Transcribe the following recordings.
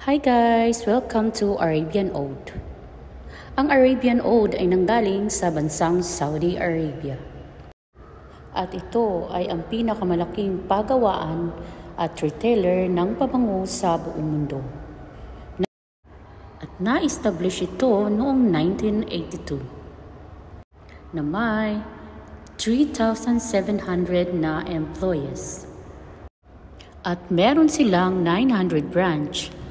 Hi guys! Welcome to Arabian Oud. Ang Arabian Oud ay nanggaling sa bansang Saudi Arabia. At ito ay ang pinakamalaking pagawaan at retailer ng pabango sa buong mundo. At na-establish ito noong 1982 na may 3,700 na employees. At meron silang 900 branch.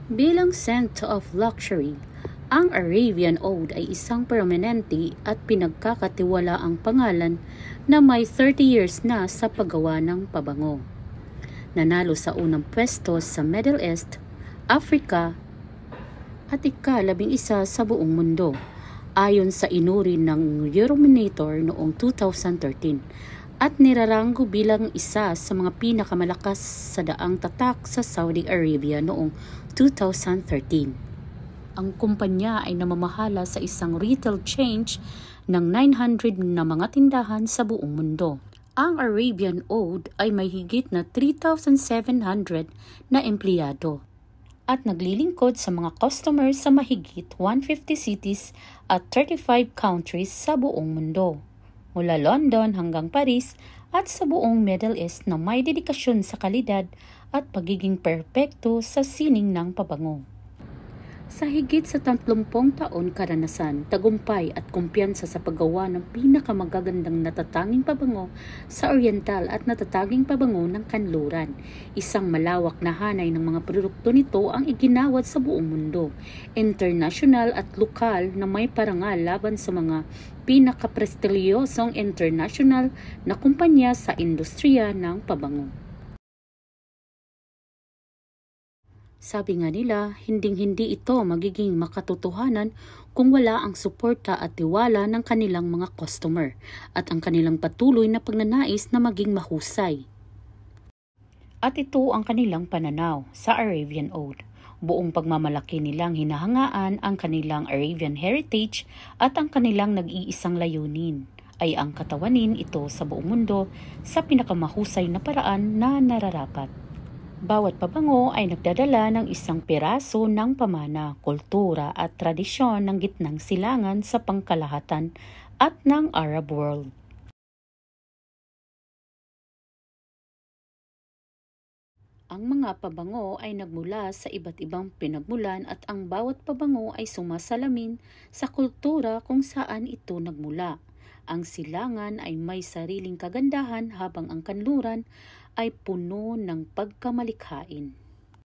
Bilang center of luxury, ang Arabian Oud ay isang permanente at pinagkakatiwalaang pangalan na may 30 years na sa paggawa ng pabango. Nanalo sa unang pwesto sa Middle East, Africa at ika-11 sa buong mundo ayon sa inuri ng Euromonitor noong 2013 at niraranggo bilang isa sa mga pinakamalakas sa daang tatak sa Saudi Arabia noong 2013. Ang kumpanya ay namamahala sa isang retail chain ng 900 na mga tindahan sa buong mundo. Ang Arabian Oud ay may higit na 3,700 na empleyado at naglilingkod sa mga customers sa mahigit 150 cities at 35 countries sa buong mundo, mula London hanggang Paris at sa buong Middle East na may dedikasyon sa kalidad at pagiging perpekto sa sining ng pabango. Sa higit sa 30 taon karanasan, tagumpay at kumpiyansa sa paggawa ng pinakamagagandang natatanging pabango sa Oriental at natatanging pabango ng kanluran. Isang malawak na hanay ng mga produkto nito ang iginawad sa buong mundo, international at lokal na may parangal laban sa mga pinakaprestigyosong international na kumpanya sa industriya ng pabango. Sabi nga nila, hinding-hindi ito magiging makatotohanan kung wala ang suporta at tiwala ng kanilang mga customer at ang kanilang patuloy na pagnanais na maging mahusay. At ito ang kanilang pananaw sa Arabian Oud. Buong pagmamalaki nilang hinahangaan ang kanilang Arabian heritage at ang kanilang nag-iisang layunin ay ang katawanin ito sa buong mundo sa pinakamahusay na paraan na nararapat. Bawat pabango ay nagdadala ng isang piraso ng pamana, kultura at tradisyon ng gitnang silangan sa pangkalahatan at ng Arab world. Ang mga pabango ay nagmula sa iba't ibang pinagmulan at ang bawat pabango ay sumasalamin sa kultura kung saan ito nagmula. Ang silangan ay may sariling kagandahan habang ang kanluran ay puno ng pagkamalikhain.